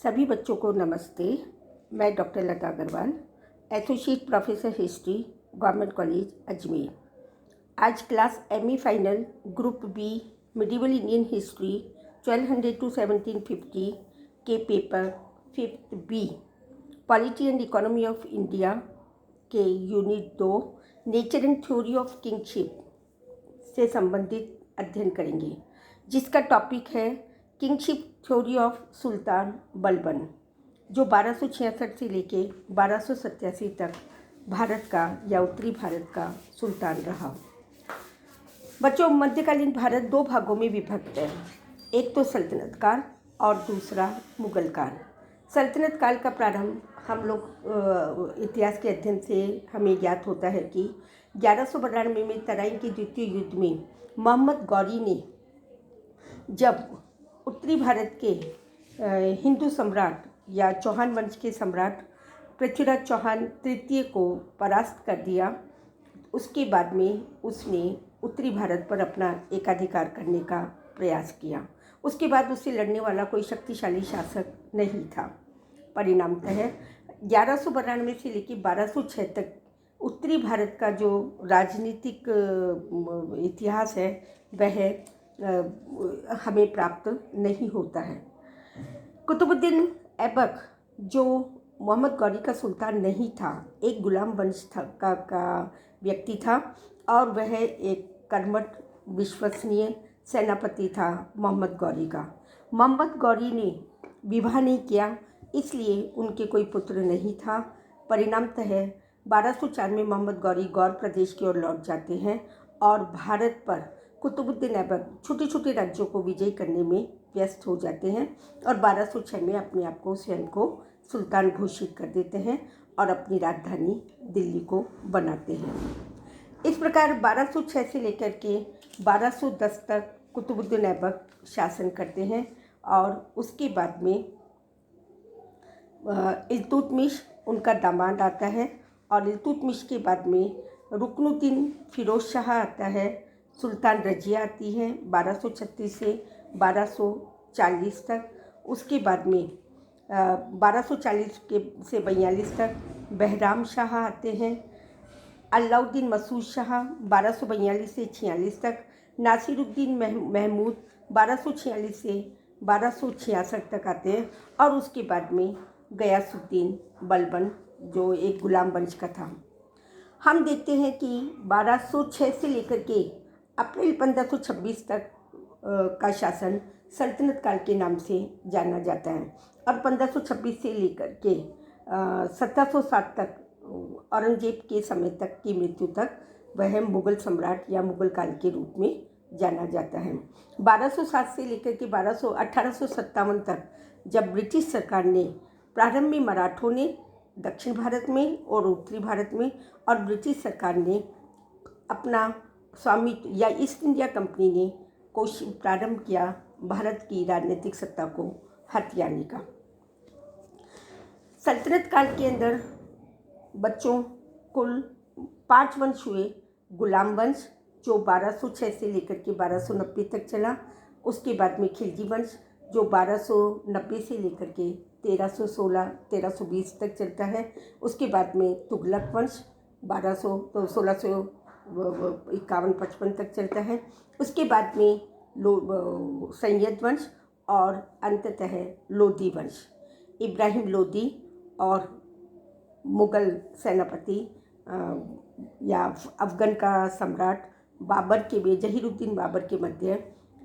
सभी बच्चों को नमस्ते। मैं doctor Lata Agarwal, associate professor history, government college Ajmer. आज class MA final group B medieval Indian history 1200 to 1750 के paper 5th B polity and economy of India के unit 2 nature and theory of kingship से संबंधित अध्ययन करेंगे, जिसका टॉपिक है kingship theory of Sultan Balban, जो 1266 से लेके 1287 तक भारत का या उत्तरी भारत का सुल्तान रहा। बच्चों, मध्यकालीन भारत दो भागों में विभक्त है, एक तो सल्तनत काल और दूसरा मुगल काल। सल्तनत काल का प्रारंभ हम लोग इतिहास के अध्ययन से हमें ज्ञात होता है कि 1192 में तराइन के द्वितीय युद्ध में मोहम्मद गौरी ने जब उत्तरी भारत के हिंदू सम्राट या चौहान वंश के सम्राट पृथ्वीराज चौहान तृतीय को परास्त कर दिया, उसके बाद में उसने उत्तरी भारत पर अपना एकाधिकार करने का प्रयास किया। उसके बाद उससे लड़ने वाला कोई शक्तिशाली शासक नहीं था। परिणामतः 1192 से लेकर 1206 तक उत्तरी भारत का जो राजनीतिक इतिहास है वह हमें प्राप्त नहीं होता है। कुतुबुद्दीन ऐबक, जो मोहम्मद गौरी का सुल्तान नहीं था, एक गुलाम वंश का व्यक्ति था और वह एक कर्मठ विश्वसनीय सेनापति था मोहम्मद गौरी का। मोहम्मद गौरी ने विवाह नहीं किया, इसलिए उनके कोई पुत्र नहीं था। परिणामतः 1204 में मोहम्मद गौरी गौर प्रदेश की ओर लौट जाते हैं और भारत पर कुतुबुद्दीन ऐबक छोटे छोटे राज्यों को विजय करने में व्यस्त हो जाते हैं और 1206 में अपने आप को स्वयं को सुल्तान घोषित कर देते हैं और अपनी राजधानी दिल्ली को बनाते हैं। इस प्रकार 1206 से लेकर के 1210 तक कुतुबुद्दीन ऐबक शासन करते हैं और उसके बाद में इल्तुतमिश उनका दामाद आता है और इल्तुतमिश के बाद में रुकनुद्दीन फिरोज शाह आता है, सुल्तान रजिया आती है 1236 से 1240 तक। उसके बाद में 1240 से 42 तक बहराम शाह आते हैं, अलाउद्दीन मसूद शाह 1242 से 46 तक, नासिरुद्दीन महमूद 1246 से 1266 तक आते हैं और उसके बाद में गयासुद्दीन बलबन, जो एक गुलाम वंश का था। हम देखते हैं कि 1206 से लेकर के अप्रैल 1526 तक का शासन सल्तनत काल के नाम से जाना जाता है और 1526 से लेकर के 1707 तक औरंगजेब के समय तक की मृत्यु तक वह मुग़ल सम्राट या मुग़ल काल के रूप में जाना जाता है। 1207 से लेकर के 1857 तक जब ब्रिटिश सरकार ने प्रारंभ में मराठों ने दक्षिण भारत में और उत्तरी भारत में और ब्रिटिश सरकार ने अपना स्वामित्व या ईस्ट इंडिया कंपनी ने प्रारंभ किया भारत की राजनीतिक सत्ता को हथियाने का। सल्तनत काल के अंदर बच्चों कुल 5 वंश हुए। गुलाम वंश, जो 1206 से लेकर के 1290 तक चला। उसके बाद में खिलजी वंश, जो 1290 से लेकर के 1316-1320 तक चलता है। उसके बाद में तुगलक वंश 1651-55 तक चलता है। उसके बाद में सैयद वंश और अंततः लोधी वंश। इब्राहिम लोधी और मुग़ल सेनापति या अफ़गान का सम्राट बाबर के जहीरुद्दीन बाबर के मध्य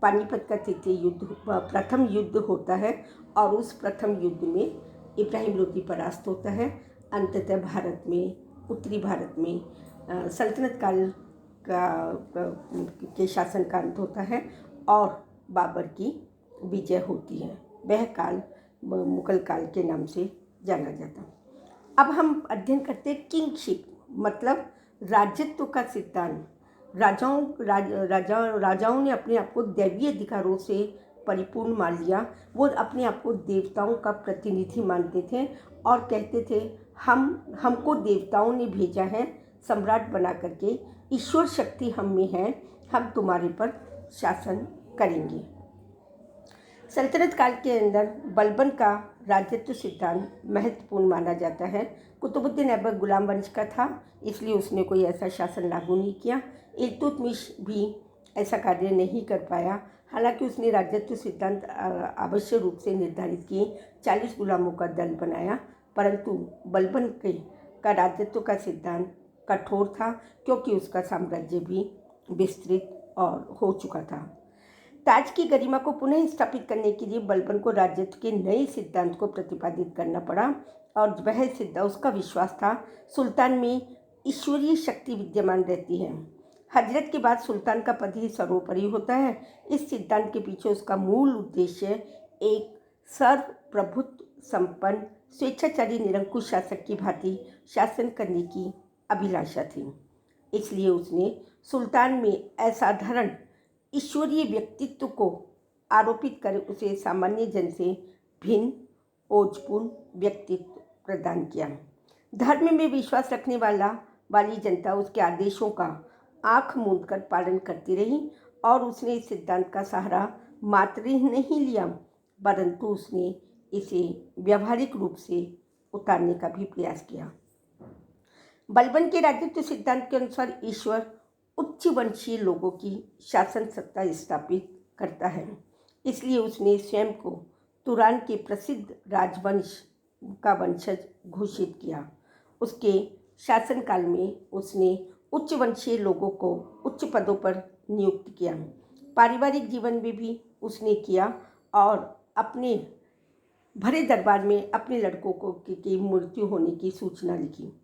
पानीपत का तृतीय युद्ध प्रथम युद्ध होता है और उस प्रथम युद्ध में इब्राहिम लोधी परास्त होता है। अंततः भारत में, उत्तरी भारत में सल्तनत काल के शासन का अंत होता है और बाबर की विजय होती है। वह काल मुग़ल काल के नाम से जाना जाता है। अब हम अध्ययन करते हैं किंगशिप, मतलब राजत्व का सिद्धांत। राजाओं ने अपने आप को दैवीय अधिकारों से परिपूर्ण मान लिया। वो अपने आप को देवताओं का प्रतिनिधि मानते थे और कहते थे हमको देवताओं ने भेजा है सम्राट बना करके, ईश्वर शक्ति हम में है, हम तुम्हारे पर शासन करेंगे। सल्तनत काल के अंदर बलबन का राजत्व सिद्धांत महत्वपूर्ण माना जाता है। कुतुबुद्दीन ऐबक गुलाम वंश का था, इसलिए उसने कोई ऐसा शासन लागू नहीं किया। इल्तुतमिश भी ऐसा कार्य नहीं कर पाया। हालांकि उसने राजत्व सिद्धांत आवश्यक रूप से निर्धारित किए, 40 गुलामों का दल बनाया, परंतु बलबन का राजत्व का सिद्धांत कठोर था, क्योंकि उसका साम्राज्य भी विस्तृत और हो चुका था। ताज की गरिमा को पुनः स्थापित करने के लिए बलबन को राज्यत्व के नए सिद्धांत को प्रतिपादित करना पड़ा, और वह सिद्धांत उसका विश्वास था सुल्तान में ईश्वरीय शक्ति विद्यमान रहती है। हजरत के बाद सुल्तान का पद ही सर्वोपरि होता है। इस सिद्धांत के पीछे उसका मूल उद्देश्य एक सर्वप्रभुत्व संपन्न स्वेच्छाचारी निरंकुश शासक की भांति शासन करने की अभिलाषा थी। इसलिए उसने सुल्तान में असाधारण ईश्वरीय व्यक्तित्व को आरोपित कर उसे सामान्य जन से भिन्न ओजपूर्ण व्यक्तित्व प्रदान किया। धर्म में विश्वास रखने वाली जनता उसके आदेशों का आंख मूंद कर पालन करती रही, और उसने इस सिद्धांत का सहारा मात्र ही नहीं लिया, परंतु उसने इसे व्यावहारिक रूप से उतारने का भी प्रयास किया। बलबन के राजत्व सिद्धांत के अनुसार ईश्वर उच्च वंशीय लोगों की शासन सत्ता स्थापित करता है, इसलिए उसने स्वयं को तुरान के प्रसिद्ध राजवंश का वंशज घोषित किया। उसके शासनकाल में उसने उच्च वंशीय लोगों को उच्च पदों पर नियुक्त किया। पारिवारिक जीवन में भी उसने किया, और अपने भरे दरबार में अपने लड़कों की मृत्यु होने की सूचना लिखी।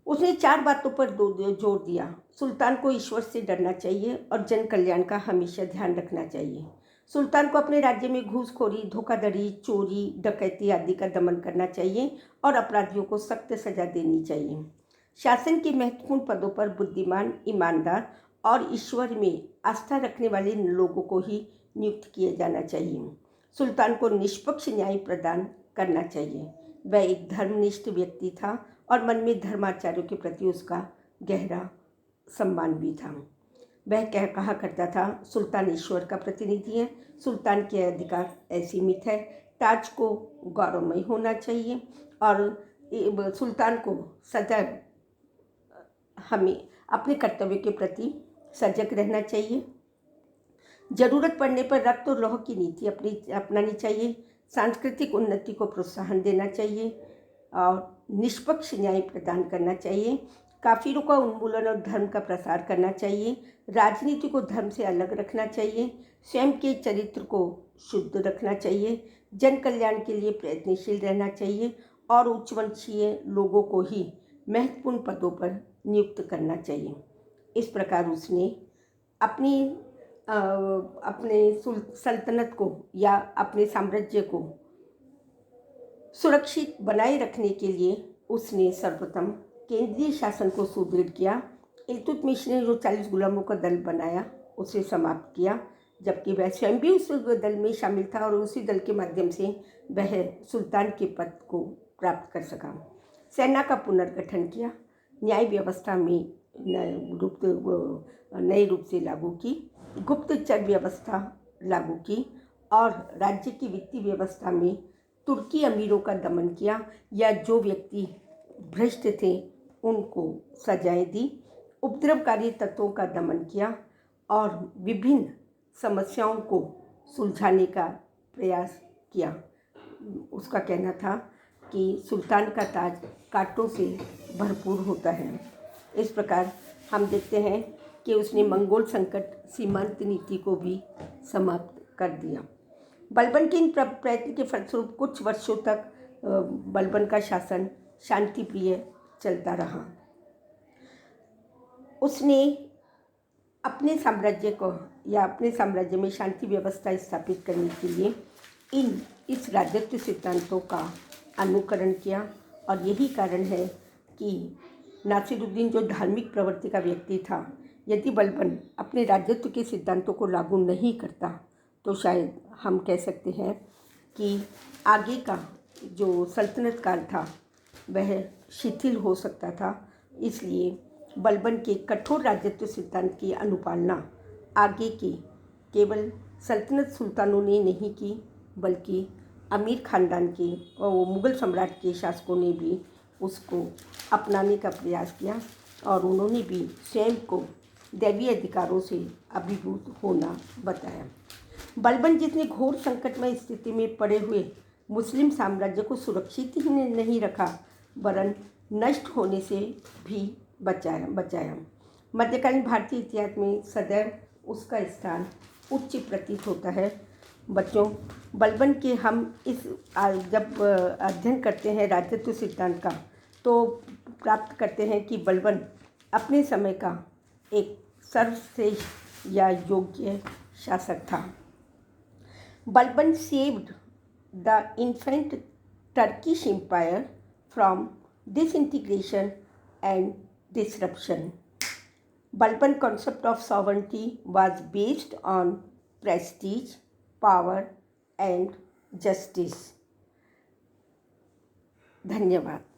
उसने 4 बातों पर जोर दिया। सुल्तान को ईश्वर से डरना चाहिए और जन कल्याण का हमेशा ध्यान रखना चाहिए। सुल्तान को अपने राज्य में घूसखोरी, धोखाधड़ी, चोरी, डकैती आदि का दमन करना चाहिए और अपराधियों को सख्त सजा देनी चाहिए। शासन के महत्वपूर्ण पदों पर बुद्धिमान, ईमानदार और ईश्वर में आस्था रखने वाले लोगों को ही नियुक्त किया जाना चाहिए। सुल्तान को निष्पक्ष न्याय प्रदान करना चाहिए। वह एक धर्मनिष्ठ व्यक्ति था और मन में धर्माचार्यों के प्रति उसका गहरा सम्मान भी था। वह कहा करता था, सुल्तान ईश्वर का प्रतिनिधि है, सुल्तान के अधिकार असीमित है, ताज को गौरवमय होना चाहिए और सुल्तान को सदैव हमें अपने कर्तव्य के प्रति सजग रहना चाहिए। जरूरत पड़ने पर रक्त और लौह की नीति अपनानी चाहिए। सांस्कृतिक उन्नति को प्रोत्साहन देना चाहिए और निष्पक्ष न्याय प्रदान करना चाहिए। काफिरों का उन्मूलन और धर्म का प्रसार करना चाहिए। राजनीति को धर्म से अलग रखना चाहिए। स्वयं के चरित्र को शुद्ध रखना चाहिए। जन कल्याण के लिए प्रयत्नशील रहना चाहिए और उच्चवंशीय लोगों को ही महत्वपूर्ण पदों पर नियुक्त करना चाहिए। इस प्रकार उसने अपने सल्तनत को या अपने साम्राज्य को सुरक्षित बनाए रखने के लिए उसने सर्वप्रथम केंद्रीय शासन को सुदृढ़ किया। इल्तुतमिश ने जो 40 गुलामों का दल बनाया उसे समाप्त किया, जबकि वह स्वयं भी उस दल में शामिल था और उसी दल के माध्यम से वह सुल्तान के पद को प्राप्त कर सका। सेना का पुनर्गठन किया, न्याय व्यवस्था में नए रूप से लागू की, गुप्तचर व्यवस्था लागू की और राज्य की वित्तीय व्यवस्था में तुर्की अमीरों का दमन किया या जो व्यक्ति भ्रष्ट थे उनको सजाएं दी, उपद्रवकारी तत्वों का दमन किया और विभिन्न समस्याओं को सुलझाने का प्रयास किया। उसका कहना था कि सुल्तान का ताज कांटों से भरपूर होता है। इस प्रकार हम देखते हैं कि उसने मंगोल संकट सीमांत नीति को भी समाप्त कर दिया। बलबन के इन प्रयत्न के फलस्वरूप कुछ वर्षों तक बलबन का शासन शांतिप्रिय चलता रहा। उसने अपने साम्राज्य में शांति व्यवस्था स्थापित करने के लिए इस राजत्व सिद्धांतों का अनुकरण किया और यही कारण है कि नासिरुद्दीन जो धार्मिक प्रवृत्ति का व्यक्ति था, यदि बलबन अपने राजत्व के सिद्धांतों को लागू नहीं करता तो शायद हम कह सकते हैं कि आगे का जो सल्तनत काल था वह शिथिल हो सकता था। इसलिए बलबन के कठोर राजत्व सिद्धांत की अनुपालना आगे के केवल सल्तनत सुल्तानों ने नहीं की, बल्कि अमीर ख़ानदान के और वो मुग़ल सम्राट के शासकों ने भी उसको अपनाने का प्रयास किया और उन्होंने भी स्वयं को दैवीय अधिकारों से अभिभूत होना बताया। बलबन जितने घोर संकटमय स्थिति में पड़े हुए मुस्लिम साम्राज्य को सुरक्षित ही नहीं रखा, वरन नष्ट होने से भी बचाया। मध्यकालीन भारतीय इतिहास में सदैव उसका स्थान उच्च प्रतीत होता है। बच्चों, बलबन के हम जब अध्ययन करते हैं राजत्व सिद्धांत का, तो प्राप्त करते हैं कि बलबन अपने समय का एक सर्वश्रेष्ठ या योग्य शासक था। Balban saved the infant Turkish empire from disintegration and disruption. Balban concept of sovereignty was based on prestige, power and justice. धन्यवाद।